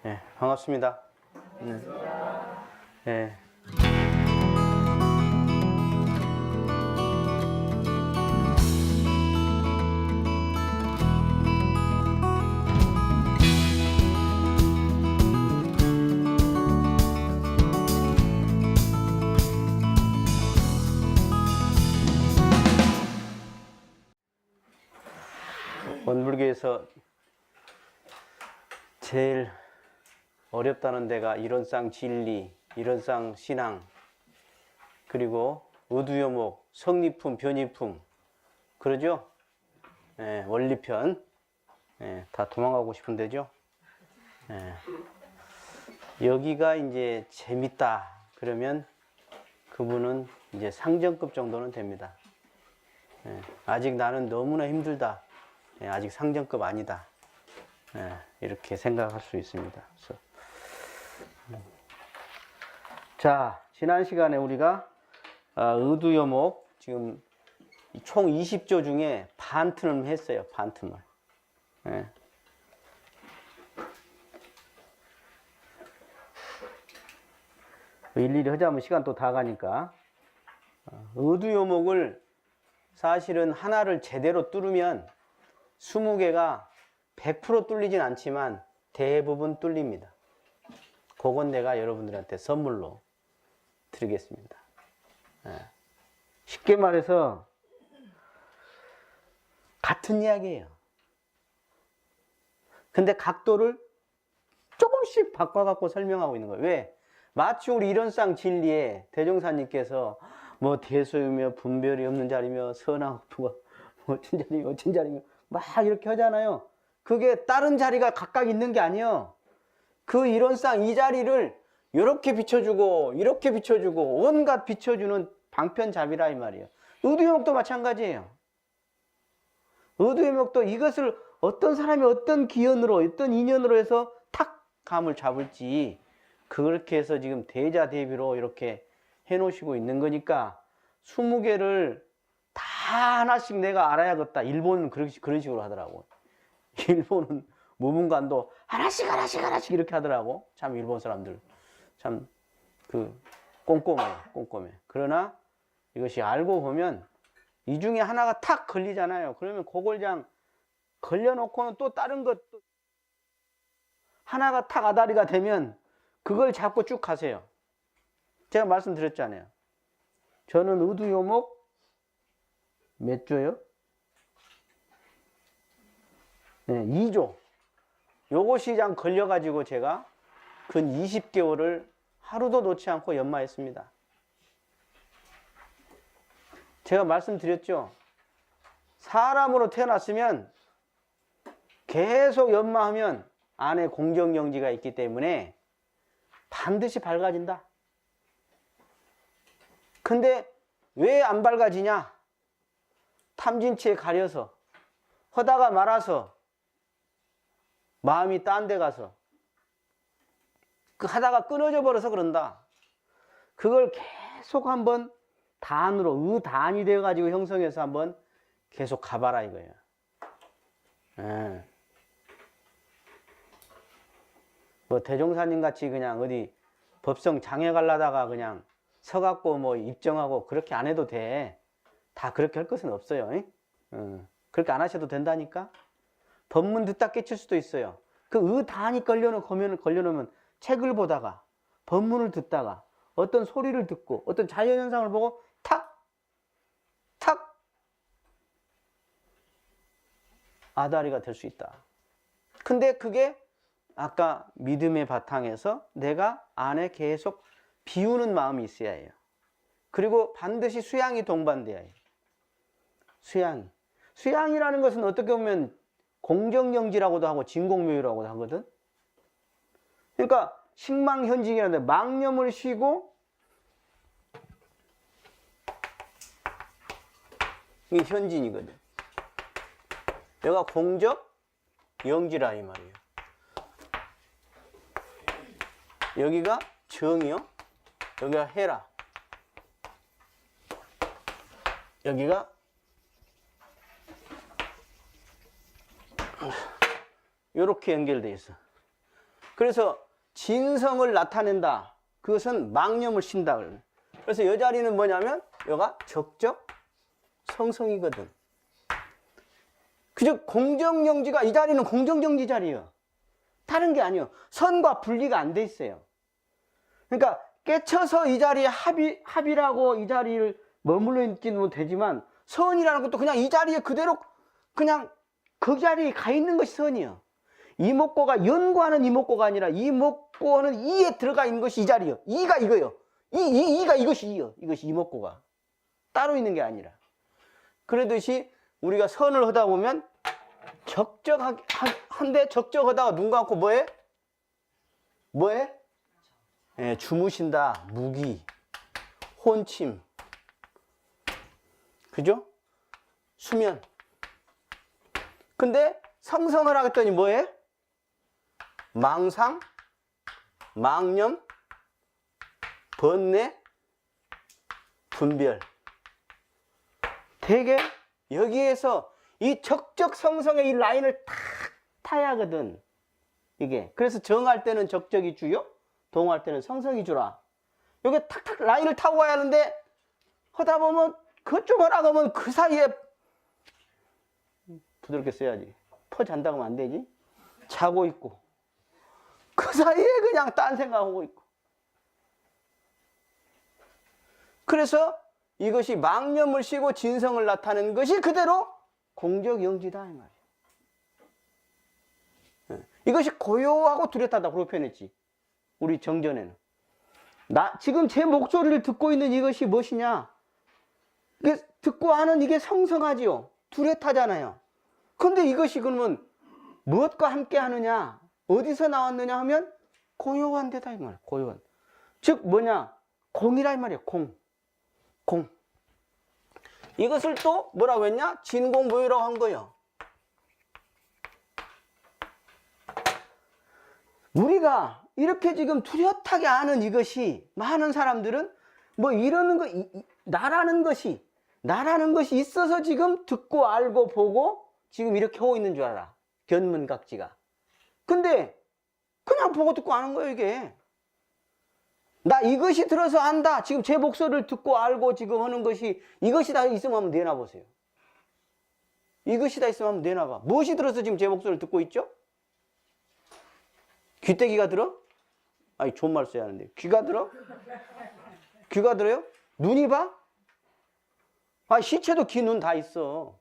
네, 반갑습니다. 네. 원불교에서 제일 어렵다는 데가 이론상 진리, 이론상 신앙, 그리고 의두여목, 성리품, 변이품, 그러죠? 예, 원리편. 예, 다 도망가고 싶은 데죠? 예. 여기가 이제 재밌다 그러면 그분은 이제 상정급 정도는 됩니다. 예, 아직 나는 너무나 힘들다. 예, 아직 상정급 아니다. 예, 이렇게 생각할 수 있습니다. 그래서 자, 지난 시간에 우리가 의두여목 지금 총 20조 중에 반틈을 했어요. 반틈을. 예. 일일이 하자면 시간 또 다 가니까 의두여목을 사실은 하나를 제대로 뚫으면 20개가 100% 뚫리진 않지만 대부분 뚫립니다. 그건 내가 여러분들한테 선물로 드리겠습니다. 쉽게 말해서 같은 이야기예요. 근데 각도를 조금씩 바꿔갖고 설명하고 있는 거예요. 왜? 마치 우리 이론상 진리에 대종사님께서 뭐 대소이며 분별이 없는 자리며 선하고 어쩐 자리며 어쩐 자리며 막 이렇게 하잖아요. 그게 다른 자리가 각각 있는 게 아니에요. 그 이론상 이 자리를 이렇게 비춰주고 이렇게 비춰주고 온갖 비춰주는 방편잡이라 이 말이에요. 의두여목도 마찬가지예요. 의두여목도 이것을 어떤 사람이 어떤 기연으로 어떤 인연으로 해서 탁 감을 잡을지 그렇게 해서 지금 대자대비로 이렇게 해놓으시고 있는 거니까 20개를 다 하나씩 내가 알아야겠다. 일본은 그런 식으로 하더라고. 일본은 무문관도 하나씩 이렇게 하더라고. 참 일본 사람들 참 꼼꼼해. 그러나 이것이 알고 보면 이 중에 하나가 탁 걸리잖아요. 그러면 그걸 그냥 걸려놓고는 또 다른 것 하나가 탁 아다리가 되면 그걸 잡고 쭉 가세요. 제가 말씀드렸잖아요. 저는 의두여목 몇 조요? 네, 2조. 요것이 그냥 걸려가지고 제가 근 20개월을 하루도 놓지 않고 연마했습니다. 제가 말씀드렸죠. 사람으로 태어났으면 계속 연마하면 안에 공정영지가 있기 때문에 반드시 밝아진다. 근데 왜 안 밝아지냐? 탐진치에 가려서 하다가 말아서 마음이 딴 데 가서 하다가 끊어져 버려서 그런다. 그걸 계속 한번 단으로 의단이 되어 가지고 형성해서 한번 계속 가봐라 이거예요. 예. 뭐 대종사님 같이 그냥 어디 법성 장에 갈라다가 그냥 서갖고 뭐 입정하고 그렇게 안 해도 돼. 다 그렇게 할 것은 없어요. 그렇게 안 하셔도 된다니까. 법문 듣다 깨칠 수도 있어요. 그 의단이 걸려놓으면 책을 보다가 법문을 듣다가 어떤 소리를 듣고 어떤 자연현상을 보고 탁 아다리가 될 수 있다. 근데 그게 아까 믿음의 바탕에서 내가 안에 계속 비우는 마음이 있어야 해요. 그리고 반드시 수양이 동반돼야 해요. 수양이라는 것은 어떻게 보면 공정영지라고도 하고 진공묘유라고도 하거든. 그러니까 식망현직이라는데 망념을 쉬고 이게 현진이거든. 여기가 공적 영지라 이 말이에요. 여기가 정이요. 여기가 해라. 여기가 이렇게 연결되어 있어. 그래서 진성을 나타낸다. 그것은 망념을 쉰다. 그래서 이 자리는 뭐냐면 여가 적적 성성이거든. 그저 공정정지가 이 자리는 공정정지 자리예요. 다른 게 아니에요. 선과 분리가 안 돼 있어요. 그러니까 깨쳐서 이 자리에 합이라고 이 자리를 머물러 있기는 되지만 선이라는 것도 그냥 이 자리에 그대로 그냥 그 자리에 가 있는 것이 선이에요. 이목고가 연구하는 이목고가 아니라 이목고는 이에 들어가 있는 것이 이 자리예요. 이가 이거예요. 이가 이것이 이요. 이것이 이목고가 따로 있는 게 아니라. 그러듯이 우리가 선을 하다 보면 적적한데 적적하다가 눈 감고 뭐해? 뭐해? 예, 주무신다. 무기, 혼침, 그죠? 수면. 근데 성성을 하겠더니 뭐해? 망상, 망념, 번뇌, 분별. 되게 여기에서 이 적적성성의 이 라인을 탁 타야 하거든. 이게. 그래서 정할 때는 적적이 주요, 동할 때는 성성이 주라. 여기 탁탁 라인을 타고 가야 하는데 하다 보면 그쪽 하라 하면 그 사이에 부드럽게 써야지. 퍼 잔다고 하면 안 되지. 자고 있고 그 사이에 그냥 딴 생각하고 있고. 그래서 이것이 망념을 씌고 진성을 나타내는 것이 그대로 공적영지다 이 말이에요. 이것이 고요하고 뚜렷하다 그렇게 표현했지. 우리 정전에는. 지금 제 목소리를 듣고 있는 이것이 무엇이냐? 이게 듣고 하는 이게 성성하지요. 뚜렷하잖아요. 근데 이것이 그러면 무엇과 함께 하느냐? 어디서 나왔느냐 하면 고요한 데다 이 말이에요. 고요한. 즉 뭐냐? 공이라 이 말이에요. 공. 이것을 또 뭐라고 했냐? 진공무효라고 한 거예요. 우리가 이렇게 지금 뚜렷하게 아는 이것이 많은 사람들은 뭐 이러는 거, 나라는 것이 있어서 지금 듣고 알고 보고 지금 이렇게 하고 있는 줄 알아. 견문각지가. 근데 그냥 보고 듣고 아는 거예요, 이게. 나 이것이 들어서 안다. 지금 제 목소리를 듣고 알고 지금 하는 것이 이것이 다 있으면 한번 내놔보세요. 이것이 다 있으면 한번 내놔봐. 무엇이 들어서 지금 제 목소리를 듣고 있죠? 귀때기가 들어? 아니, 좋은 말 써야 하는데. 귀가 들어? 귀가 들어요? 눈이 봐? 아, 시체도 귀, 눈 다 있어.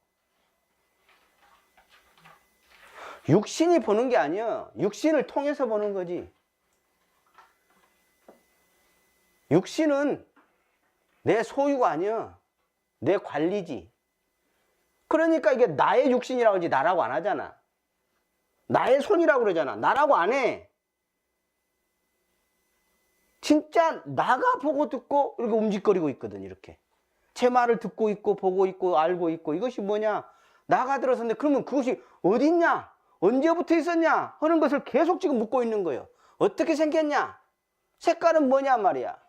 육신이 보는 게 아니야. 육신을 통해서 보는 거지. 육신은 내 소유가 아니야. 내 관리지. 그러니까 이게 나의 육신이라고 하지 나라고 안 하잖아. 나의 손이라고 그러잖아. 나라고 안 해. 진짜 나가 보고 듣고 이렇게 움직거리고 있거든. 이렇게. 제 말을 듣고 있고 보고 있고 알고 있고. 이것이 뭐냐? 나가 들어섰는데 그러면 그것이 어딨냐? 언제부터 있었냐? 하는 것을 계속 지금 묻고 있는 거예요. 어떻게 생겼냐? 색깔은 뭐냐 말이야.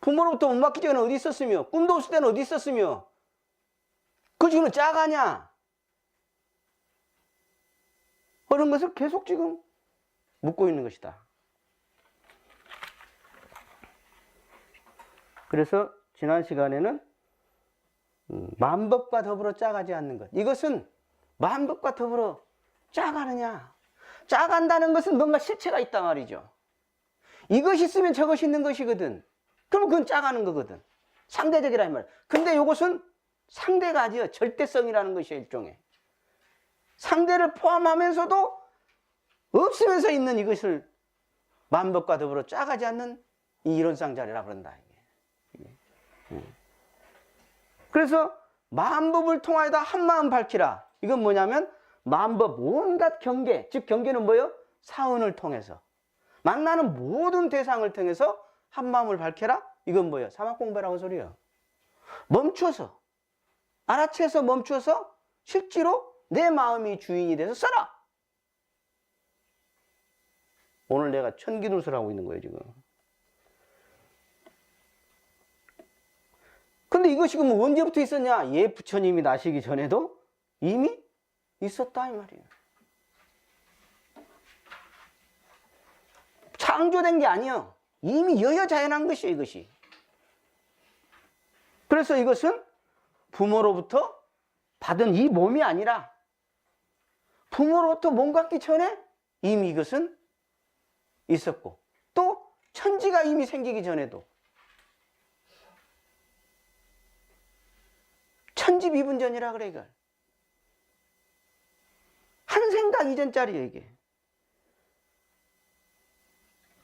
부모로부터 못 맡기 전에 어디 있었으며, 꿈도 없을 때는 어디 있었으며, 그 지금은 짜가냐? 그런 것을 계속 지금 묻고 있는 것이다. 그래서 지난 시간에는 만법과 더불어 짜가지 않는 것. 이것은 만법과 더불어 짜가느냐? 짜간다는 것은 뭔가 실체가 있단 말이죠. 이것이 있으면 저것이 있는 것이거든. 그럼 그건 짜가는 거거든. 상대적이라 이 말이야. 근데 이것은 상대가 아니야. 절대성이라는 것이야, 일종의. 상대를 포함하면서도 없으면서 있는 이것을 만법과 더불어 짜가지 않는 이 이론상자리라 그런다. 이게. 그래서 만법을 통하여다 한마음 밝히라. 이건 뭐냐면 만법 온갖 경계, 즉 경계는 뭐예요? 사은을 통해서 만나는 모든 대상을 통해서 한마음을 밝혀라. 이건 뭐예요? 사막공부라고 소리예요. 멈춰서 알아채서 멈춰서 실제로 내 마음이 주인이 돼서 써라. 오늘 내가 천기누설 하고 있는 거예요 지금. 근데 이것이 그럼 언제부터 있었냐? 예 부처님이 나시기 전에도 이미 있었다 이 말이에요. 강조된 게 아니에요. 이미 여여자연한 것이에요, 이것이. 그래서 이것은 부모로부터 받은 이 몸이 아니라 부모로부터 몸 갖기 전에 이미 이것은 있었고, 또 천지가 이미 생기기 전에도 천지비분전이라 그래. 이걸 한 생각 이전짜리예요, 이게.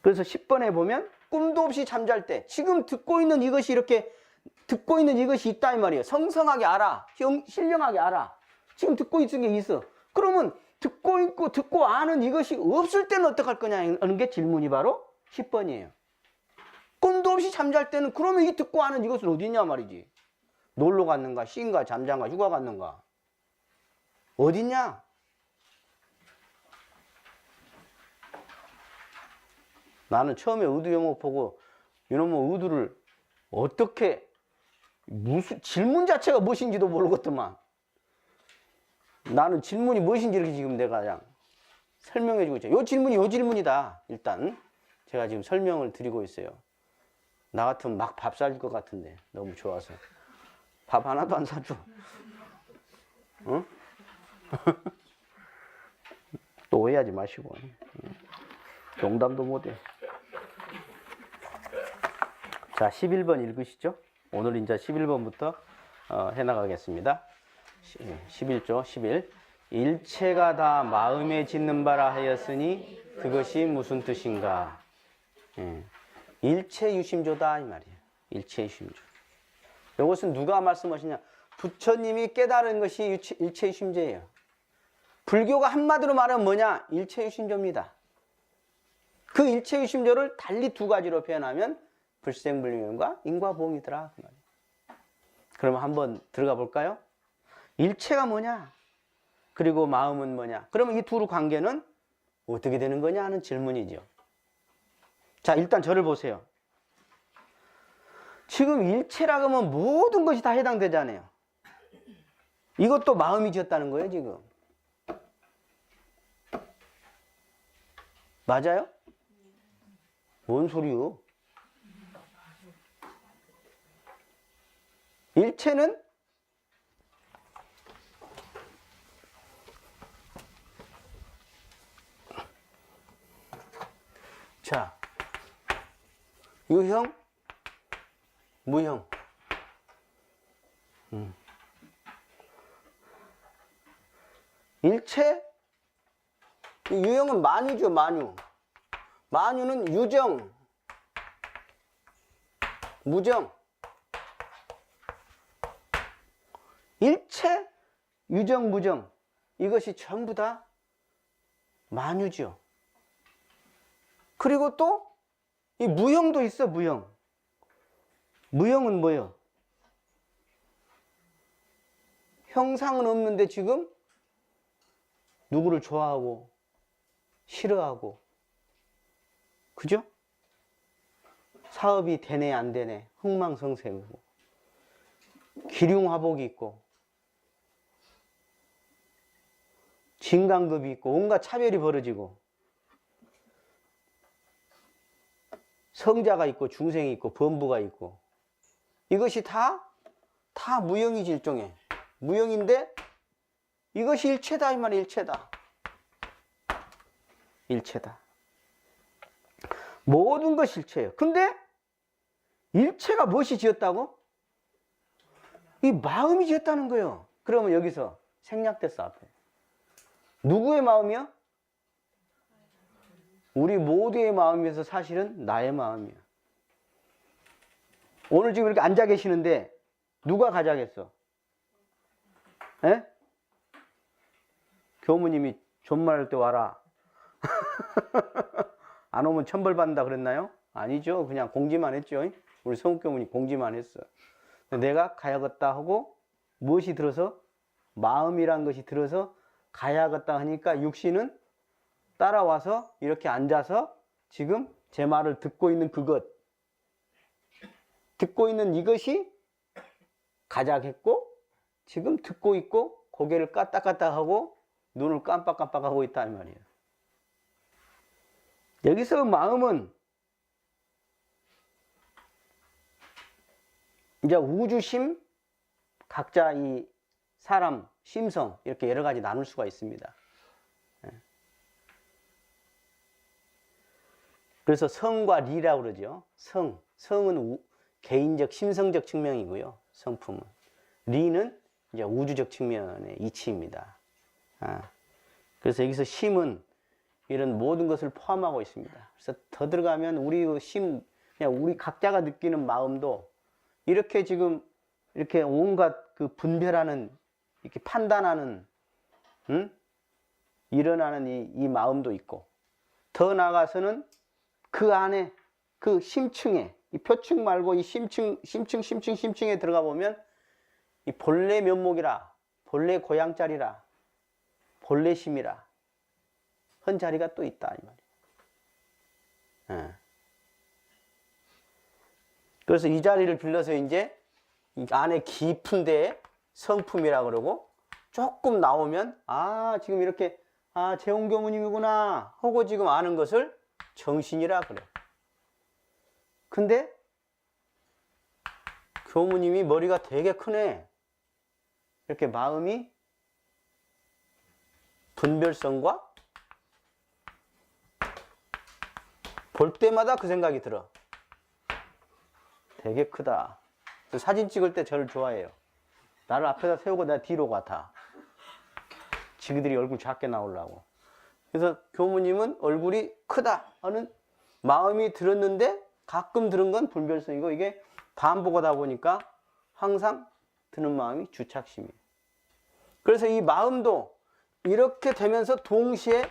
그래서 10번에 보면 꿈도 없이 잠잘 때 지금 듣고 있는 이것이 이렇게 듣고 있는 이것이 있다 이 말이에요. 성성하게 알아. 신령하게 알아. 지금 듣고 있는 게 있어. 그러면 듣고 있고 듣고 아는 이것이 없을 때는 어떡할 거냐 하는 게 질문이 바로 10번이에요. 꿈도 없이 잠잘 때는 그러면 이 듣고 아는 이것은 어디 있냐 말이지. 놀러 갔는가, 쉰가, 잠잔가, 휴가 갔는가. 어디 있냐? 나는 처음에 의두 영어 보고 이놈의 의두를 어떻게 무슨 질문 자체가 무엇인지도 모르겠더만. 나는 질문이 무엇인지 이렇게 지금 내가 그냥 설명해 주고 있죠. 요 질문이 요 질문이다. 일단 제가 지금 설명을 드리고 있어요. 나 같으면 막 밥 사줄 것 같은데 너무 좋아서 밥 하나도 안 사줘. 응? 또 오해하지 마시고. 농담도 못해. 자, 11번 읽으시죠. 오늘 이제 11번부터 해나가겠습니다. 11조 11. 일체가 다 마음에 짓는 바라 하였으니 그것이 무슨 뜻인가. 일체유심조다 이 말이에요. 일체유심조. 이것은 누가 말씀하시냐. 부처님이 깨달은 것이 일체유심조예요. 불교가 한마디로 말하면 뭐냐. 일체유심조입니다. 그 일체유심조를 달리 두 가지로 표현하면 불생불명과 인과보험이더라. 그러면 한번 들어가 볼까요? 일체가 뭐냐? 그리고 마음은 뭐냐? 그러면 이 둘의 관계는 어떻게 되는 거냐 하는 질문이죠. 자, 일단 저를 보세요. 지금 일체라고 하면 모든 것이 다 해당되잖아요. 이것도 마음이 지었다는 거예요, 지금. 맞아요? 뭔 소리요? 일체는 자, 유형, 무형. 일체, 유형은 만유죠, 만유. 만유는 유정, 무정. 일체, 유정, 무정. 이것이 전부 다 만유죠. 그리고 또 이 무형도 있어, 무형. 무형은 뭐예요? 형상은 없는데 지금 누구를 좋아하고 싫어하고, 그죠? 사업이 되네 안 되네 흥망성쇠고, 기륭화복이 있고 진강급이 있고 온갖 차별이 벌어지고, 성자가 있고 중생이 있고 범부가 있고, 이것이 다 무형이지. 일종의 무형인데 이것이 일체다 이 말이야. 일체다. 일체다. 모든 것이 일체예요. 근데 일체가 무엇이 지었다고? 이 마음이 지었다는 거예요. 그러면 여기서 생략됐어. 앞에 누구의 마음이요? 우리 모두의 마음에서 사실은 나의 마음이야. 오늘 지금 이렇게 앉아 계시는데 누가 가자겠어? 에? 교무님이 존말할 때 와라. 안 오면 천벌 받는다 그랬나요? 아니죠. 그냥 공지만 했죠. 우리 성교무님 공지만 했어. 내가 가야겠다 하고 무엇이 들어서? 마음이란 것이 들어서 가야겠다 하니까 육신은 따라와서 이렇게 앉아서 지금 제 말을 듣고 있는 그것, 듣고 있는 이것이 가작했고, 지금 듣고 있고 고개를 까딱까딱 하고 눈을 깜빡깜빡하고 있다 이 말이에요. 여기서 마음은 이제 우주심, 각자 이 사람, 심성 이렇게 여러 가지 나눌 수가 있습니다. 그래서 성과 리라고 그러죠. 성은 개인적, 심성적 측면이고요. 성품은. 리는 이제 우주적 측면의 이치입니다. 그래서 여기서 심은 이런 모든 것을 포함하고 있습니다. 그래서 더 들어가면 우리 그냥 우리 각자가 느끼는 마음도 이렇게 지금 이렇게 온갖 그 분별하는, 이렇게 판단하는, 일어나는 이 마음도 있고, 더 나아가서는 그 안에 그 심층에, 이 표층 말고 이 심층에 들어가 보면 이 본래 면목이라, 본래 고향자리라, 본래 심이라 한 자리가 또 있다 이 말이에요. 그래서 이 자리를 빌려서 이제 이 안에 깊은 데에 성품이라 그러고, 조금 나오면 지금 이렇게 재홍 교무님이구나 하고 지금 아는 것을 정신이라 그래. 근데 교무님이 머리가 되게 크네. 이렇게 마음이 분별성과 볼 때마다 그 생각이 들어. 되게 크다. 사진 찍을 때 저를 좋아해요. 나를 앞에다 세우고 내가 뒤로 가다. 지그들이 얼굴 작게 나오려고. 그래서 교무님은 얼굴이 크다 하는 마음이 들었는데, 가끔 들은 건 분별성이고, 이게 반복하다 보니까 항상 드는 마음이 주착심이에요. 그래서 이 마음도 이렇게 되면서 동시에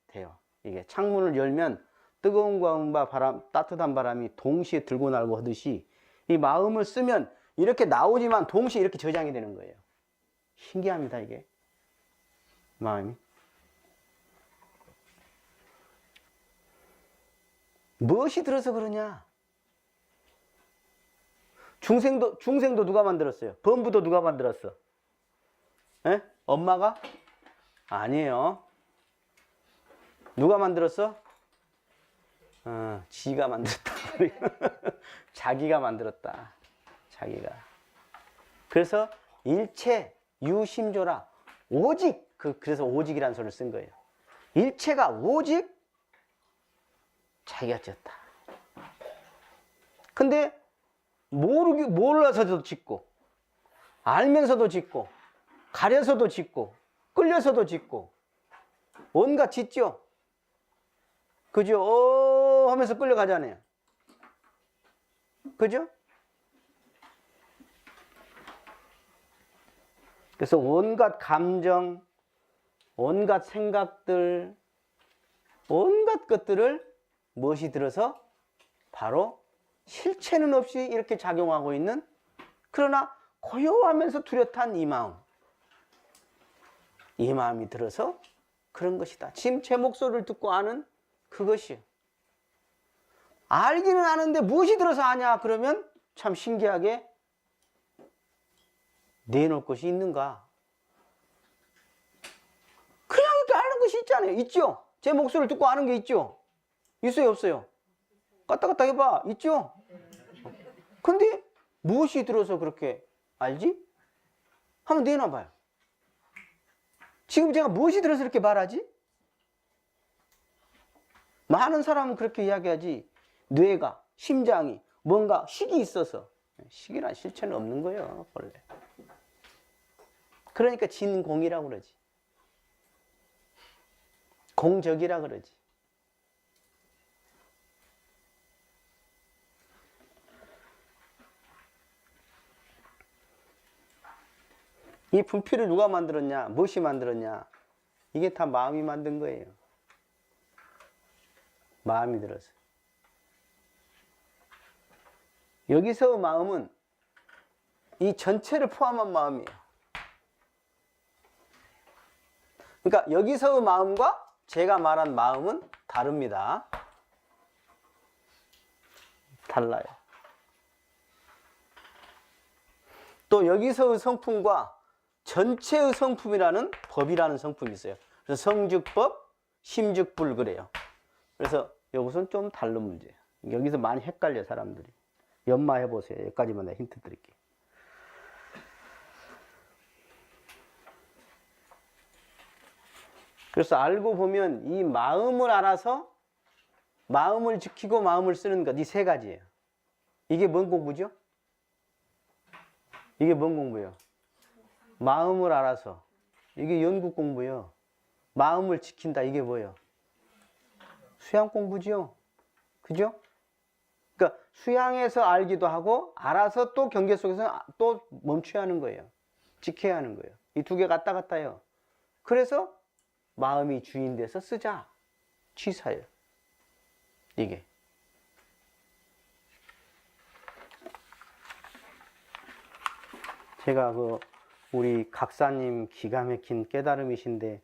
돼요. 이게 창문을 열면 뜨거운 바람과 따뜻한 바람이 동시에 들고 날고 하듯이, 이 마음을 쓰면 이렇게 나오지만 동시에 이렇게 저장이 되는 거예요. 신기합니다, 이게. 마음이. 무엇이 들어서 그러냐? 중생도 누가 만들었어요? 범부도 누가 만들었어? 에? 엄마가? 아니에요. 누가 만들었어? 지가 만들었다. 자기가 만들었다. 자기가. 그래서 일체 유심조라. 오직, 그래서 오직이라는 소리를 쓴 거예요. 일체가 오직 자기가 지었다. 근데 몰라서도 짓고, 알면서도 짓고, 가려서도 짓고, 끌려서도 짓고, 온갖 짓죠. 그죠? 하면서 끌려가잖아요. 그죠? 그래서 온갖 감정, 온갖 생각들, 온갖 것들을 무엇이 들어서 바로 실체는 없이 이렇게 작용하고 있는, 그러나 고요하면서 뚜렷한 이 마음, 이 마음이 들어서 그런 것이다. 지금 제 목소리를 듣고 아는 그것이요. 알기는 아는데 무엇이 들어서 아냐? 그러면 참 신기하게 내놓을 것이 있는가? 그냥 이렇게 아는 것이 있잖아요. 있죠? 제 목소리를 듣고 아는 게 있죠? 있어요, 없어요? 까딱까딱 해봐. 있죠? 근데 무엇이 들어서 그렇게 알지? 한번 내놔봐요. 지금 제가 무엇이 들어서 이렇게 말하지? 많은 사람은 그렇게 이야기하지. 뇌가, 심장이, 뭔가 식이 있어서. 식이란 실체는 없는 거예요, 원래. 그러니까 진공이라고 그러지. 공적이라 그러지. 이 분필을 누가 만들었냐? 무엇이 만들었냐? 이게 다 마음이 만든 거예요. 마음이 들어서. 여기서 마음은 이 전체를 포함한 마음이에요. 그러니까 여기서의 마음과 제가 말한 마음은 다릅니다. 달라요. 또 여기서의 성품과 전체의 성품이라는 법이라는 성품이 있어요. 그래서 성즉법, 심즉불 그래요. 그래서 여기서는 좀 다른 문제예요. 여기서 많이 헷갈려 사람들이. 연마해 보세요. 여기까지만 내가 힌트 드릴게요. 그래서 알고 보면 이 마음을 알아서 마음을 지키고 마음을 쓰는 것, 이 세 가지예요. 이게 뭔 공부죠? 이게 뭔 공부예요? 마음을 알아서. 이게 연구 공부예요. 마음을 지킨다. 이게 뭐예요? 수양 공부죠. 그죠? 그러니까 수양해서 알기도 하고 알아서 또 경계 속에서 또 멈춰야 하는 거예요. 지켜야 하는 거예요. 이 두 개 갔다 갔다 해요. 그래서 마음이 주인 돼서 쓰자. 취사예요. 이게. 제가 우리 각사님 기가 막힌 깨달음이신데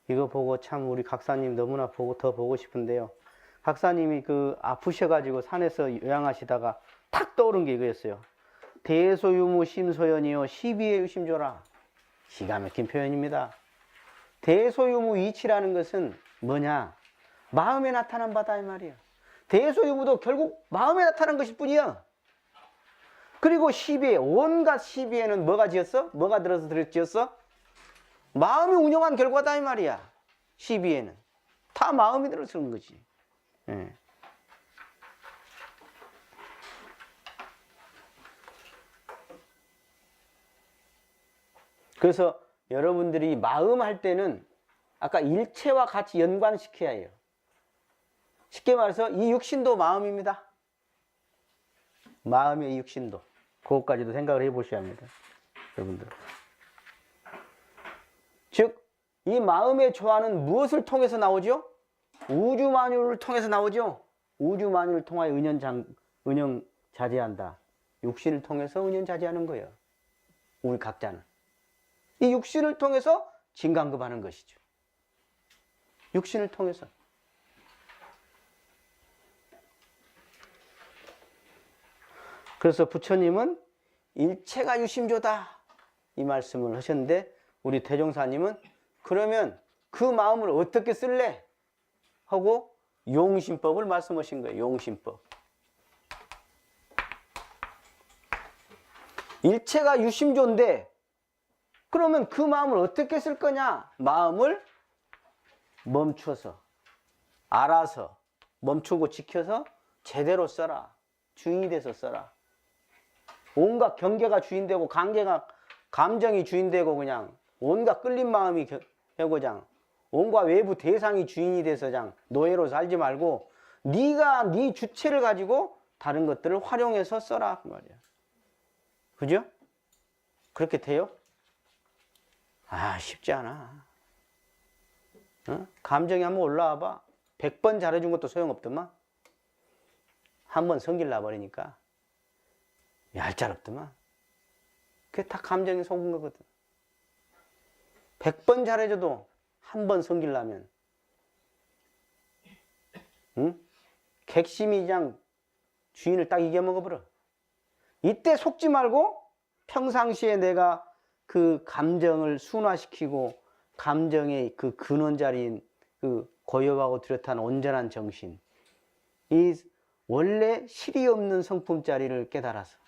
이거 보고 참 우리 각사님 너무나 더 보고 싶은데요. 각사님이 아프셔가지고 산에서 요양하시다가 탁 떠오른 게 이거였어요. 대소유무 심소연이요 시비에 유심조라. 기가 막힌 표현입니다. 대소유무 이치라는 것은 뭐냐? 마음에 나타난 바다 이 말이에요. 대소유무도 결국 마음에 나타난 것일 뿐이야. 그리고 시비에, 온갖 시비에는 뭐가 지었어? 뭐가 들어서 지었어? 마음이 운영한 결과다 이 말이야. 시비에는 다 마음이 들어서 그런 거지. 예. 그래서 여러분들이 마음 할 때는 아까 일체와 같이 연관시켜야 해요. 쉽게 말해서 이 육신도 마음입니다. 마음의 육신도. 그것까지도 생각을 해 보셔야 합니다. 여러분들. 즉, 이 마음의 조화는 무엇을 통해서 나오죠? 우주 만유를 통해서 나오죠? 우주 만유를 통하여 은영 자제한다. 육신을 통해서 은연 자제하는 거예요. 우리 각자는. 이 육신을 통해서 진강급하는 것이죠. 육신을 통해서. 그래서 부처님은 일체가 유심조다 이 말씀을 하셨는데 우리 대종사님은 그러면 그 마음을 어떻게 쓸래? 하고 용심법을 말씀하신 거예요. 용심법. 일체가 유심조인데 그러면 그 마음을 어떻게 쓸 거냐? 마음을 멈춰서 알아서 멈추고 지켜서 제대로 써라. 주인이 돼서 써라. 온갖 경계가 주인되고 감정이 주인되고 그냥 온갖 끌린 마음이 해고장 온갖 외부 대상이 주인이 돼서 장 노예로 살지 말고 네가 네 주체를 가지고 다른 것들을 활용해서 써라 그 말이야. 그죠? 그렇게 돼요? 아 쉽지 않아. 어? 감정이 한번 올라와 봐. 100번 잘해준 것도 소용없더만. 한번 성질 나버리니까 얄짤없더만. 그게 다 감정이 속은 거거든. 100번 잘해줘도 한 번 성질 나면 응? 객심이 그냥 주인을 딱 이겨먹어버려. 이때 속지 말고 평상시에 내가 그 감정을 순화시키고 감정의 그 근원 자리인 그 고요하고 뚜렷한 온전한 정신, 이 원래 실이 없는 성품 자리를 깨달아서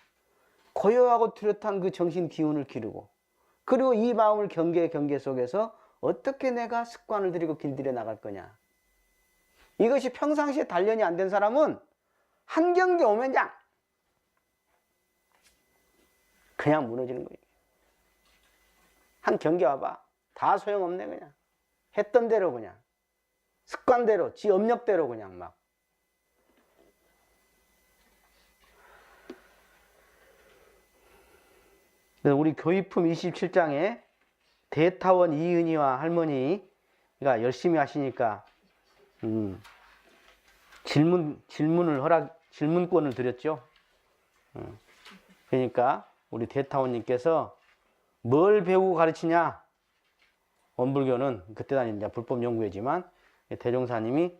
고요하고 뚜렷한 그 정신 기운을 기르고 그리고 이 마음을 경계 속에서 어떻게 내가 습관을 들이고 길들여 나갈 거냐. 이것이 평상시에 단련이 안 된 사람은 한 경계 오면 그냥 무너지는 거예요. 한 경계 와봐. 다 소용없네 그냥. 했던 대로 그냥. 습관대로, 지 업력대로 그냥 막. 우리 교의품 27장에 대타원 이은희와 할머니가 열심히 하시니까 질문권을 드렸죠. 그러니까 우리 대타원님께서 뭘 배우고 가르치냐? 원불교는 그때 이제 불법 연구회지만 대종사님이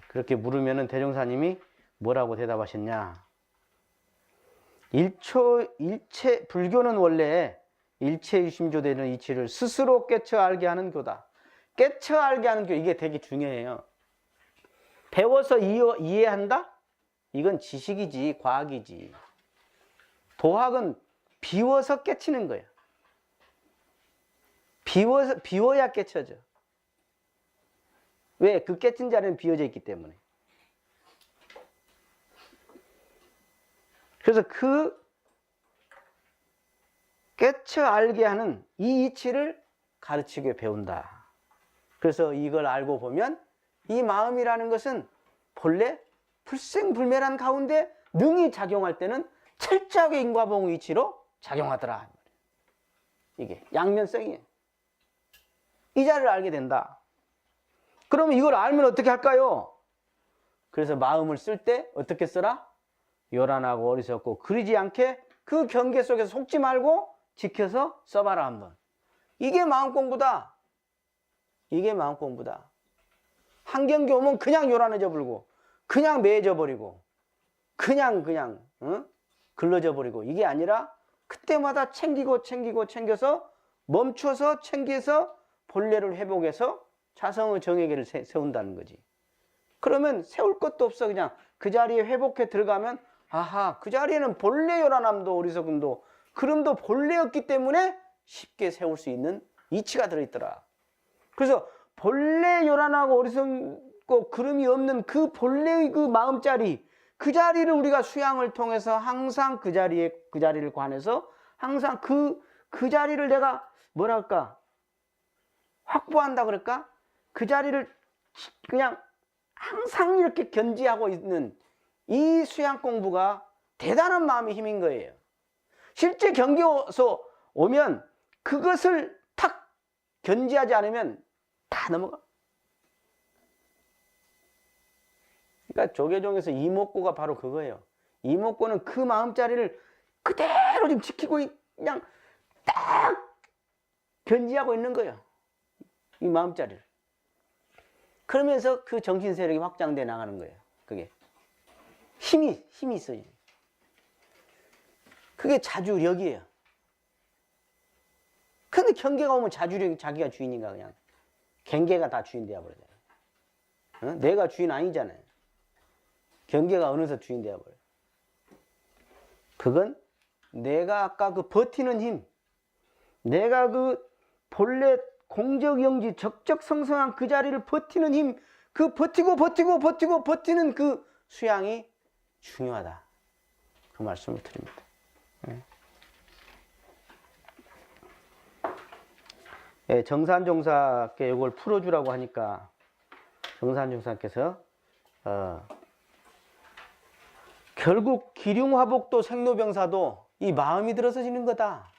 그렇게 물으면은 대종사님이 뭐라고 대답하셨냐? 불교는 원래 일체 유심조되는 이치를 스스로 깨쳐 알게 하는 교다. 깨쳐 알게 하는 교, 이게 되게 중요해요. 배워서 이해한다? 이건 지식이지, 과학이지. 도학은 비워서 깨치는 거야. 비워야 깨쳐져. 왜? 그 깨친 자리는 비워져 있기 때문에. 그래서 그 깨쳐 알게 하는 이 이치를 가르치게 배운다. 그래서 이걸 알고 보면 이 마음이라는 것은 본래 불생불멸한 가운데 능히 작용할 때는 철저하게 인과보응 이치로 작용하더라. 이게 양면성이에요. 이 자리를 알게 된다. 그러면 이걸 알면 어떻게 할까요? 그래서 마음을 쓸 때 어떻게 써라? 요란하고 어리석고 그러지 않게 그 경계 속에서 속지 말고 지켜서 써봐라 한번. 이게 마음 공부다. 이게 마음 공부다. 한 경계 오면 그냥 요란해져 버리고 그냥 매해져 버리고 그냥 글러져 버리고 이게 아니라 그때마다 챙겨서 멈춰서 챙겨서 본래를 회복해서 자성의 정의계를 세운다는 거지. 그러면 세울 것도 없어. 그냥 그 자리에 회복해 들어가면 아하, 그 자리에는 본래 요란함도 어리석음도 그름도 본래였기 때문에 쉽게 세울 수 있는 이치가 들어있더라. 그래서 본래 요란하고 어리석고 그름이 없는 그 본래의 그 마음자리, 그 자리를 우리가 수양을 통해서 항상 그 자리를 관해서 항상 그 자리를 내가 뭐랄까 확보한다 그럴까? 그 자리를 그냥 항상 이렇게 견지하고 있는 이 수양 공부가 대단한 마음의 힘인 거예요. 실제 경계에서 오면 그것을 탁 견지하지 않으면 다 넘어가. 그러니까 조계종에서 이목고가 바로 그거예요. 이목고는 그 마음자리를 그대로 지금 지키고 그냥 딱 견지하고 있는 거예요. 이 마음자리를. 그러면서 그 정신 세력이 확장돼 나가는 거예요. 그게 힘이 있어요. 그게 자주력이에요. 근데 경계가 오면 자주력이 자기가 주인인가 그냥 경계가 다 주인 되어 버려요. 어? 내가 주인 아니잖아요. 경계가 어느새 주인 되어 버려요. 그건 내가 아까 그 버티는 힘, 내가 그 본래 공적영지 적적성성한 그 자리를 버티는 힘, 그 버티는 그 수양이 중요하다. 그 말씀을 드립니다. 예, 정산종사께 이걸 풀어주라고 하니까 정산종사께서 결국 기륭화복도 생로병사도 이 마음이 들어서 지는 거다.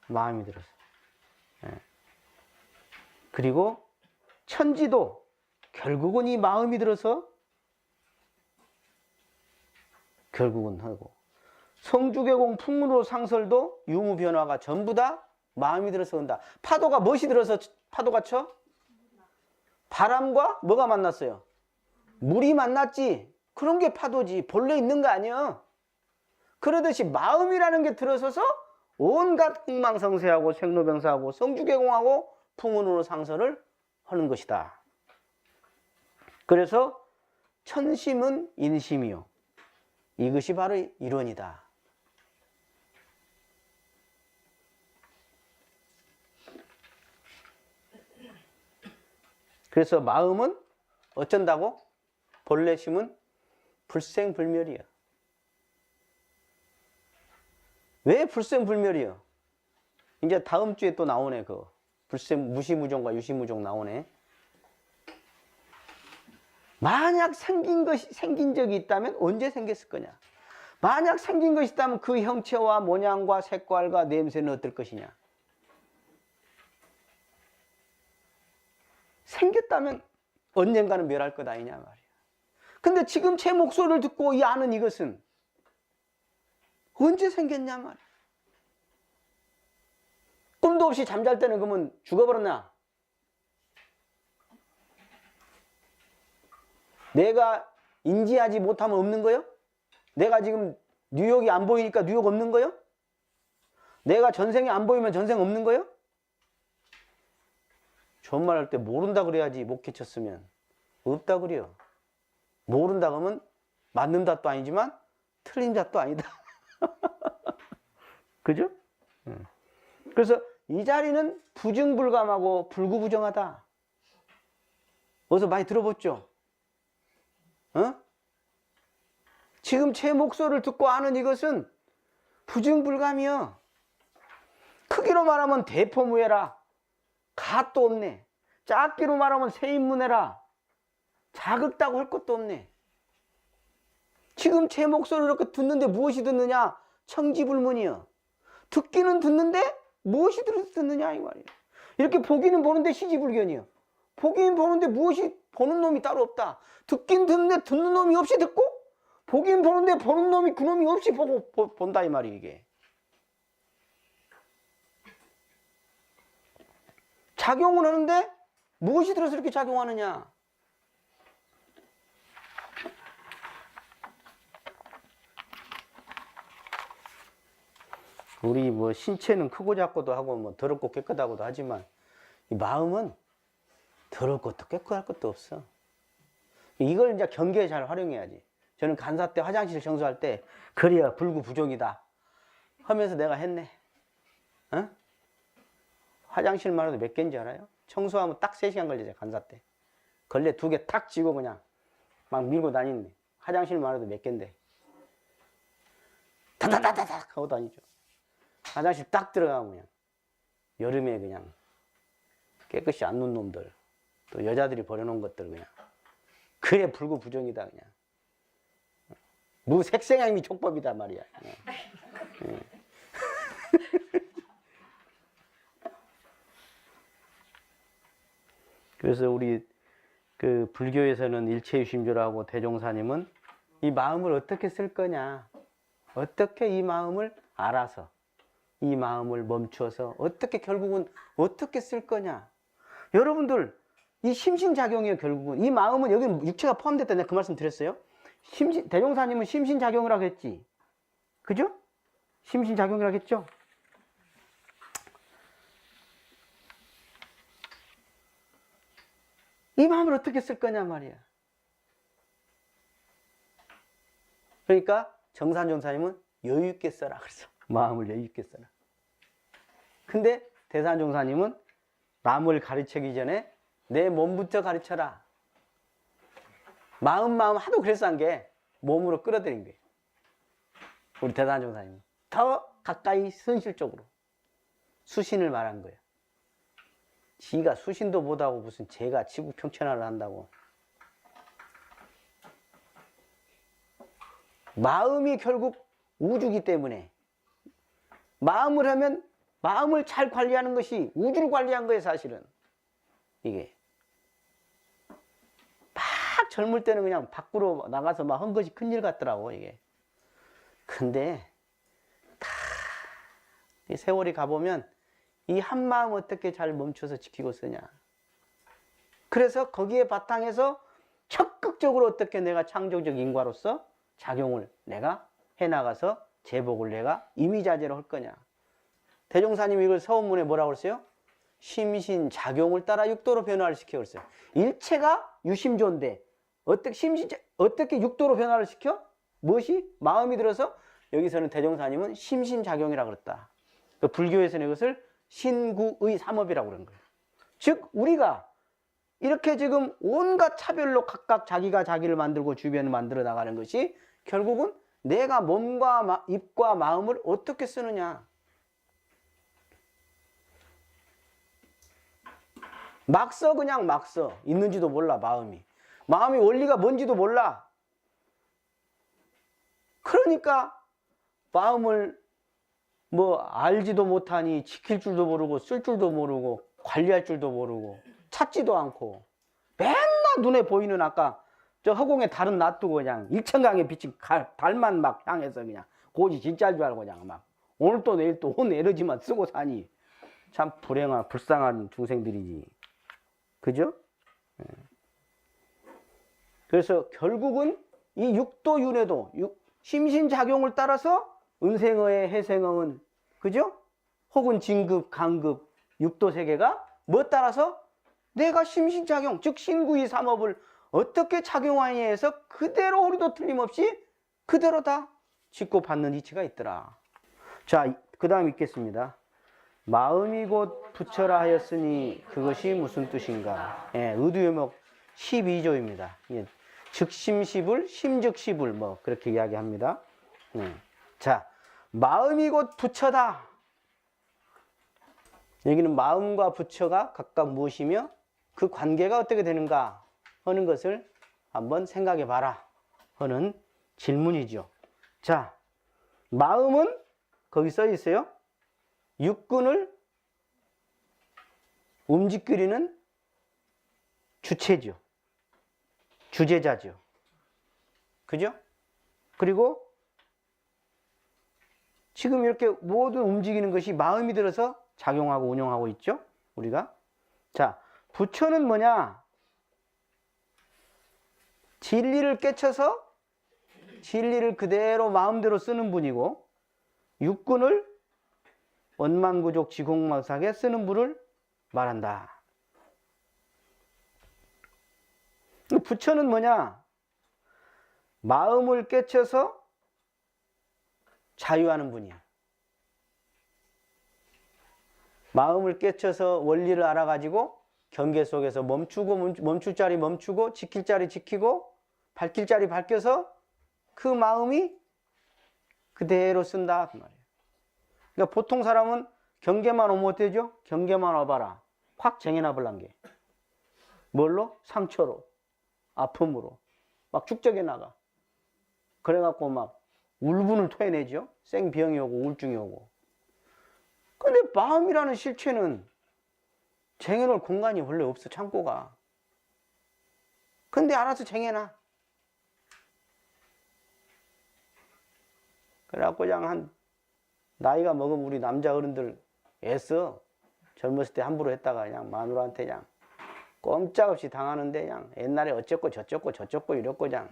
마음이 들어서. 예. 그리고 천지도 결국은 이 마음이 들어서 결국은 하고 성주계공 풍문으로 상설도 유무변화가 전부 다 마음이 들어서 온다. 파도가 무엇이 들어서 파도가 쳐? 바람과 뭐가 만났어요? 물이 만났지. 그런 게 파도지. 본래 있는 거 아니야. 그러듯이 마음이라는 게 들어서서 온갖 흥망성쇠하고 생로병사하고 성주계공하고 풍문으로 상설을 하는 것이다. 그래서 천심은 인심이요. 이것이 바로 이론이다. 그래서 마음은 어쩐다고? 본래 심은 불생불멸이야. 왜 불생불멸이야? 이제 다음 주에 또 나오네. 그 불생 무시무종과 유시무종 나오네. 만약 생긴 적이 있다면 언제 생겼을 거냐? 만약 생긴 것이 있다면 그 형체와 모양과 색깔과 냄새는 어떨 것이냐? 생겼다면 언젠가는 멸할 것 아니냐 말이야. 근데 지금 제 목소리를 듣고 이 아는 이것은 언제 생겼냐 말이야. 꿈도 없이 잠잘 때는 그러면 죽어버렸나? 내가 인지하지 못하면 없는 거요? 내가 지금 뉴욕이 안 보이니까 뉴욕 없는 거요? 내가 전생이 안 보이면 전생 없는 거요? 좋은 말 할 때 모른다 그래야지 못 깨쳤으면 없다 그래요. 모른다 그러면 맞는 답도 아니지만 틀린 답도 아니다. 그죠? 그래서 이 자리는 부증불감하고 불구부정하다. 어디서 많이 들어봤죠? 어? 지금 제 목소리를 듣고 아는 이것은 부증불감이요. 크기로 말하면 대포무해라. 갓도 없네. 작기로 말하면 세인문해라. 자극다고 할 것도 없네. 지금 제 목소리를 이렇게 듣는데 무엇이 듣느냐? 청지불문이요. 듣기는 듣는데 무엇이 듣느냐 이 말이에요. 이렇게 보기는 보는데 시지불견이요. 보기는 보는데 무엇이 보는 놈이 따로 없다. 듣긴 듣는데 듣는 놈이 없이 듣고, 보긴 보는데 보는 놈이 그 놈이 없이 보고 본다 이 말이에요. 이게 작용을 하는데 무엇이 들어서 이렇게 작용하느냐? 우리 뭐 신체는 크고 작고도 하고 뭐 더럽고 깨끗하고도 하지만 이 마음은 더럽고도 깨끗할 것도 없어. 이걸 이제 경계에 잘 활용해야지. 저는 간사 때 화장실 청소할 때 그래야 불구부정이다 하면서 내가 했네. 어? 화장실만 해도 몇 개인지 알아요? 청소하면 딱 3시간 걸리죠. 간사 때 걸레 2개 탁 쥐고 그냥 막 밀고 다니네. 화장실만 해도 몇 개인데 다다다다닥 하고 다니죠. 화장실 딱 들어가면 그냥 여름에 그냥 깨끗이 안 놓은 놈들, 또 여자들이 버려놓은 것들 그냥 그래 불구부정이다 그냥. 무색생양미 촉법이다 말이야. 예. 그래서 우리 그 불교에서는 일체유심조라고 대종사님은 이 마음을 어떻게 쓸 거냐, 어떻게 이 마음을 알아서 이 마음을 멈춰서 어떻게 결국은 어떻게 쓸 거냐. 여러분들 이 심신작용이에요. 결국은 이 마음은 여기 육체가 포함됐다 내가 그 말씀 드렸어요. 대종사님은 심신작용이라고 했지. 그죠? 심신작용이라고 했죠. 이 마음을 어떻게 쓸 거냐 말이야. 그러니까 정산종사님은 여유있게 써라 그랬어. 마음을 여유있게 써라. 근데 대산종사님은 남을 가르치기 전에 내 몸부터 가르쳐라. 마음 하도 그래서 한 게 몸으로 끌어들인 거예요. 우리 대산종사님은 더 가까이 선실적으로 수신을 말한 거예요. 지가 수신도 못하고 무슨 제가 지구평천화를 한다고. 마음이 결국 우주기 때문에 마음을 하면 마음을 잘 관리하는 것이 우주를 관리한 거예요. 사실은 이게 막 젊을 때는 그냥 밖으로 나가서 막 한 것이 큰일 같더라고 이게. 근데 다 이 세월이 가보면 이 한 마음 어떻게 잘 멈춰서 지키고 쓰냐. 그래서 거기에 바탕에서 적극적으로 어떻게 내가 창조적 인과로서 작용을 내가 해나가서 제복을 내가 이미자재로 할 거냐. 대종사님이 이걸 서원문에 뭐라고 그랬어요? 심신작용을 따라 육도로 변화를 시켜 그랬어요. 일체가 유심조인데 어떻게 육도로 변화를 시켜? 무엇이? 마음이 들어서 여기서는 대종사님은 심신작용이라고 그랬다. 불교에서는 이것을 신구의 삼업이라고 그런 거예요. 즉 우리가 이렇게 지금 온갖 차별로 각각 자기가 자기를 만들고 주변을 만들어 나가는 것이 결국은 내가 몸과 입과 마음을 어떻게 쓰느냐. 막 써 그냥 막 써. 있는지도 몰라 마음이 원리가 뭔지도 몰라. 그러니까 마음을 뭐 알지도 못하니 지킬 줄도 모르고 쓸 줄도 모르고 관리할 줄도 모르고 찾지도 않고 맨날 눈에 보이는 아까 저 허공에 달은 놔두고 그냥 일천강에 비친 달만 막 향해서 그냥 고지 진짜일 줄 알고 그냥 막 오늘 또 내일 또 온 에너지만 쓰고 사니 참 불행한 불쌍한 중생들이지. 그죠? 그래서 결국은 이 육도윤회도 심신작용을 따라서 은생어의 해생어은 그죠? 혹은 진급, 강급, 육도세계가 뭐 따라서 내가 심신작용 즉 신구의 삼업을 어떻게 작용하느냐에 해서 그대로 우리도 틀림없이 그대로 다 짓고 받는 이치가 있더라. 자, 그 다음 읽겠습니다. 마음이 곧 부처라 하였으니 그것이 무슨 뜻인가? 예, 의두요목 12조입니다. 예, 즉심시불, 심즉시불 뭐 그렇게 이야기합니다. 자, 마음이 곧 부처다. 여기는 마음과 부처가 각각 무엇이며 그 관계가 어떻게 되는가 하는 것을 한번 생각해 봐라 하는 질문이죠. 자, 마음은 거기 써 있어요. 육근을 움직이는 주체죠. 주제자죠. 그죠? 그리고 지금 이렇게 모든 움직이는 것이 마음이 들어서 작용하고 운영하고 있죠. 우리가. 자, 부처는 뭐냐? 진리를 깨쳐서 진리를 그대로 마음대로 쓰는 분이고 육근을 원만구족 지공망사하게 쓰는 분을 말한다. 부처는 뭐냐? 마음을 깨쳐서 자유하는 분이야. 마음을 깨쳐서 원리를 알아가지고 경계 속에서 멈추고 멈출 자리 멈추고 지킬 자리 지키고 밝힐 자리 밝혀서 그 마음이 그대로 쓴다 그 말이에요. 그러니까 보통 사람은 경계만 오면 어때죠? 경계만 와봐라. 확 쟁여놔버란 게. 뭘로? 상처로, 아픔으로 막 축적해 나가. 그래갖고 막 울분을 토해내죠. 생병이 오고 우울증이 오고. 근데 마음이라는 실체는 쟁여놓을 공간이 원래 없어, 창고가. 근데 알아서 쟁여놔. 그래갖고 그냥 한 나이가 먹으면 우리 남자 어른들 애써. 젊었을 때 함부로 했다가 그냥 마누라한테 그냥 꼼짝없이 당하는데 그냥 옛날에 어쩌고 저쩌고 이랬고 그냥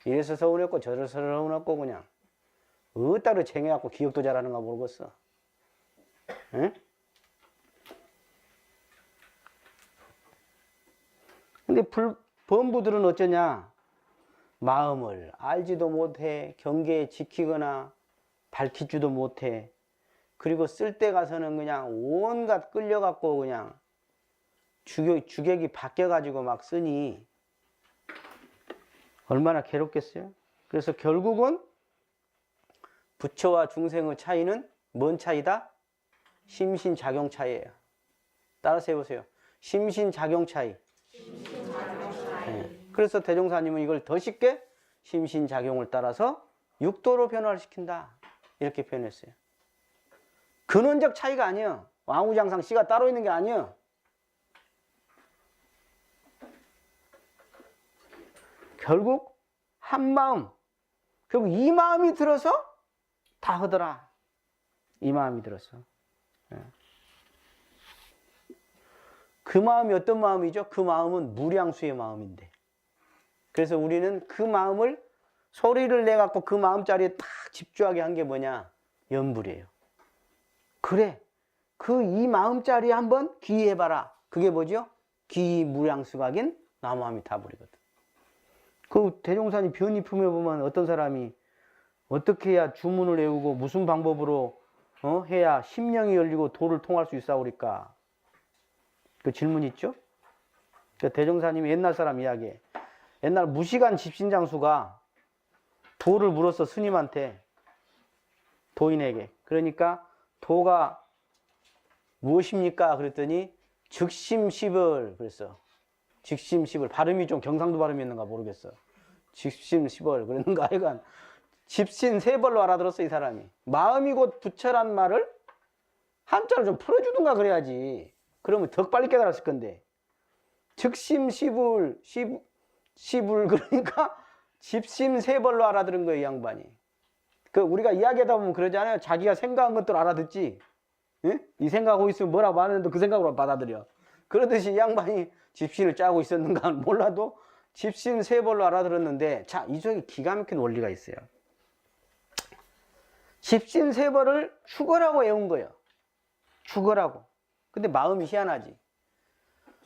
이래서 서운했고 저래서 서운했고 그냥 어따로 쟁여갖고 기억도 잘하는가 모르겠어. 응? 근데 범부들은 어쩌냐? 마음을 알지도 못해, 경계에 지키거나 밝히지도 못해. 그리고 쓸 때 가서는 그냥 온갖 끌려갖고 그냥 주객이 바뀌어가지고 막 쓰니 얼마나 괴롭겠어요? 그래서 결국은 부처와 중생의 차이는 뭔 차이다? 심신작용 차이예요. 따라서 해보세요. 심신작용 차이. 네. 그래서 대종사님은 이걸 더 쉽게 심신작용을 따라서 육도로 변화를 시킨다. 이렇게 표현했어요. 근원적 차이가 아니에요. 왕우장상 씨가 따로 있는 게 아니에요. 결국 한 마음, 결국 이 마음이 들어서 다 하더라. 이 마음이 들어서. 그 마음이 어떤 마음이죠? 그 마음은 무량수의 마음인데. 그래서 우리는 그 마음을 소리를 내갖고 그 마음자리에 딱 집중하게 한 게 뭐냐? 연불이에요. 그래. 그 이 마음자리에 한번 귀의해봐라. 그게 뭐죠? 귀무량수각인 나무아미타불이거든. 그 대종사님 변이품에 보면 어떤 사람이 어떻게 해야 주문을 외우고 무슨 방법으로 해야 심령이 열리고 도를 통할 수 있사오리까? 그 질문 있죠? 그 대종사님이 옛날 사람 이야기에 옛날 무시간 집신장수가 도를 물었어, 스님한테. 도인에게. 그러니까 도가 무엇입니까? 그랬더니 즉심시벌 그랬어. 즉심시벌. 발음이 좀 경상도 발음이었는가 모르겠어. 즉심시벌 그랬는가 하여간 집신 세 벌로 알아들었어, 이 사람이. 마음이 곧 부처란 말을 한자를 좀 풀어주든가 그래야지. 그러면 더 빨리 깨달았을 건데. 즉심시불 시불 그러니까 집심 세 벌로 알아들은 거예요, 이 양반이. 그 우리가 이야기하다 보면 그러잖아요. 자기가 생각한 것들 알아듣지. 예? 이 생각하고 있으면 뭐라고 하는데 그 생각으로 받아들여. 그러듯이 이 양반이 집신을 짜고 있었는가 몰라도 집신 세 벌로 알아들었는데, 자, 이 중에 기가 막힌 원리가 있어요. 집신 세 벌을 축어라고 외운 거예요. 축어라고. 근데 마음이 희한하지.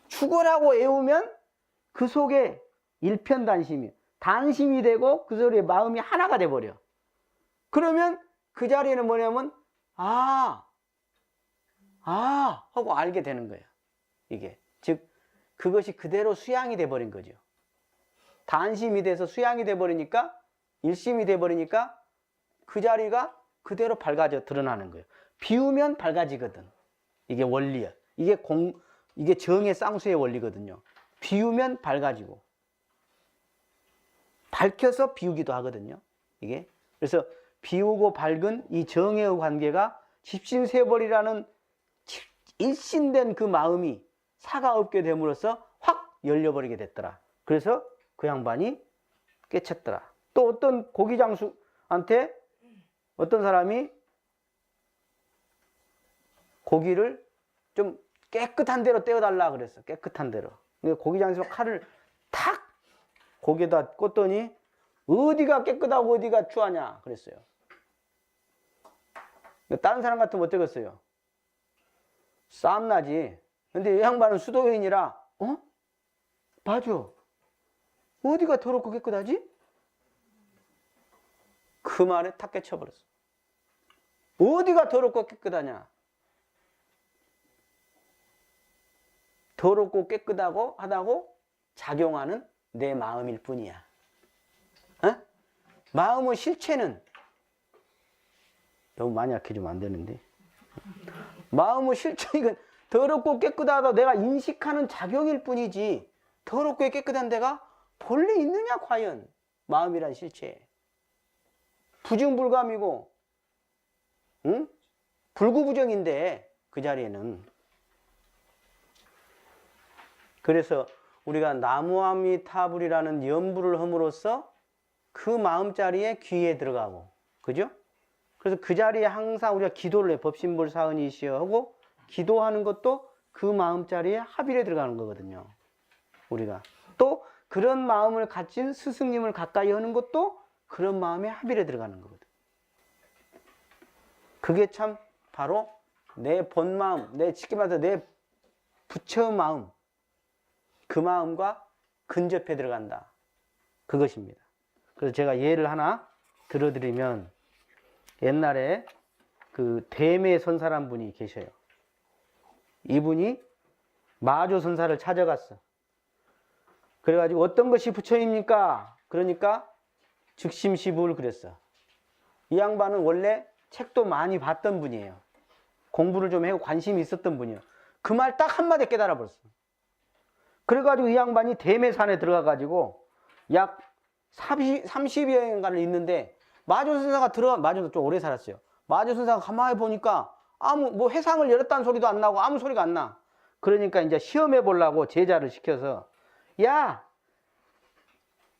축어라고 외우면 그 속에 일편단심이 단심이 되고 그 소리에 마음이 하나가 돼버려. 그러면 그 자리에는 뭐냐면 하고 알게 되는 거예요. 이게 즉 그것이 그대로 수양이 돼버린 거죠. 단심이 돼서 수양이 돼버리니까 일심이 돼버리니까 그 자리가 그대로 밝아져 드러나는 거예요. 비우면 밝아지거든. 이게 원리야. 이게 정의 쌍수의 원리거든요. 비우면 밝아지고 밝혀서 비우기도 하거든요. 이게 그래서 비우고 밝은 이 정의 관계가 집신세벌이라는 일신된 그 마음이 사가 없게 됨으로써 확 열려버리게 됐더라. 그래서 그 양반이 깨쳤더라. 또 어떤 고기장수한테 어떤 사람이 고기를 좀 깨끗한 데로 떼어달라 그랬어. 깨끗한 데로. 고기장수가 칼을 탁 고기에다 꽂더니 어디가 깨끗하고 어디가 추하냐 그랬어요. 다른 사람 같으면 어쩌겠어요? 싸움나지. 근데 이 양반은 수도여인이라 맞아. 어디가 더럽고 깨끗하지? 그 말에 탁 깨쳐버렸어. 어디가 더럽고 깨끗하냐? 더럽고 깨끗하고 하다고 작용하는 내 마음일 뿐이야. 마음의 실체는 너무 많이 약해지면 안 되는데 마음의 실체 이건 더럽고 깨끗하다 내가 인식하는 작용일 뿐이지 더럽고 깨끗한 데가 본래 있느냐 과연 마음이란 실체 부증불감이고 불구부정인데 그 자리에는 그래서 우리가 나무아미타불이라는 연부를 함으로써 그 마음자리에 귀에 들어가고 그죠? 그래서 그 자리에 항상 우리가 기도를 해. 법신불사은이시여 하고 기도하는 것도 그 마음자리에 합일에 들어가는 거거든요. 우리가 또 그런 마음을 가진 스승님을 가까이 하는 것도 그런 마음에 합일에 들어가는 거거든. 그게 참 바로 내 본마음, 내 쉽게 말해서 내 부처의 마음 그 마음과 근접해 들어간다. 그것입니다. 그래서 제가 예를 하나 들어드리면 옛날에 그 대매 선사란 분이 계셔요. 이분이 마조 선사를 찾아갔어. 그래가지고 어떤 것이 부처입니까? 그러니까 즉심시부를 그랬어. 이 양반은 원래 책도 많이 봤던 분이에요. 공부를 좀 하고 관심이 있었던 분이에요. 그 말 딱 한마디 깨달아 버렸어. 그래가지고 이 양반이 대매산에 들어가가지고 약 30여 년간을 있는데 마조선사가 좀 오래 살았어요. 마조선사가 가만히 보니까 뭐 회상을 열었다는 소리도 안 나고 아무 소리가 안 나. 그러니까 이제 시험해 보려고 제자를 시켜서 야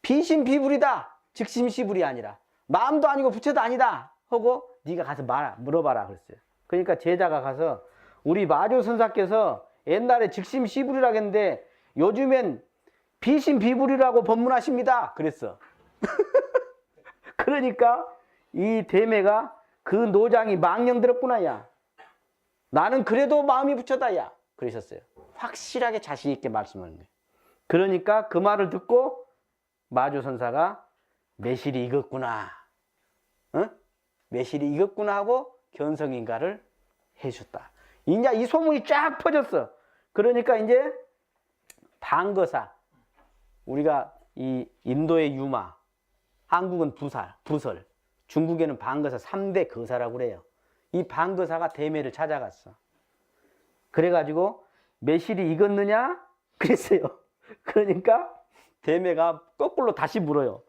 비심비불이다. 즉심시불이 아니라 마음도 아니고 부처도 아니다 하고 네가 가서 물어봐라 그랬어요. 그러니까 제자가 가서 우리 마조선사께서 옛날에 즉심시불이라고 했는데 요즘엔 비심비불이라고 법문하십니다 그랬어. 그러니까 이 대매가 그 노장이 망령들었구나 야. 나는 그래도 마음이 부처다 야. 그러셨어요. 확실하게 자신 있게 말씀하는 거예요. 그러니까 그 말을 듣고 마조선사가 매실이 익었구나. 매실이 익었구나 하고 견성인가를 해줬다. 이제 이 소문이 쫙 퍼졌어. 그러니까 이제 방거사 우리가 이 인도의 유마 한국은 부설 중국에는 방거사 3대 거사라고 그래요. 이 방거사가 대매를 찾아갔어. 그래가지고 매실이 익었느냐? 그랬어요. 그러니까 대매가 거꾸로 다시 물어요.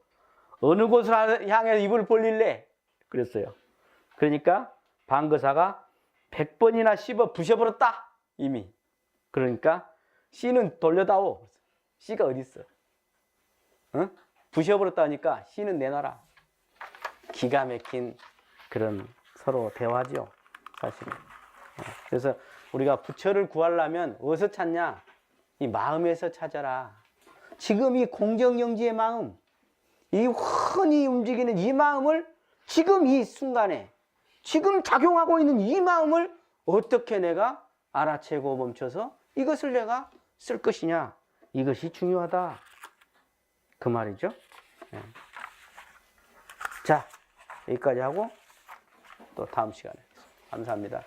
어느 곳을 향해서 입을 벌릴래? 그랬어요. 그러니까 방거사가 100번이나 씹어 부셔버렸다 이미. 그러니까 씨는 돌려다오. 씨가 어디 있어? 부셔버렸다 하니까 씨는 내놔라. 기가 막힌 그런 서로 대화죠 사실은. 그래서 우리가 부처를 구하려면 어디서 찾냐? 이 마음에서 찾아라. 지금 이 공정영지의 마음, 이 훤히 움직이는 이 마음을 지금 이 순간에 지금 작용하고 있는 이 마음을 어떻게 내가 알아채고 멈춰서 이것을 내가 쓸 것이냐. 이것이 중요하다. 그 말이죠. 예. 자, 여기까지 하고 또 다음 시간에 뵙겠습니다. 감사합니다.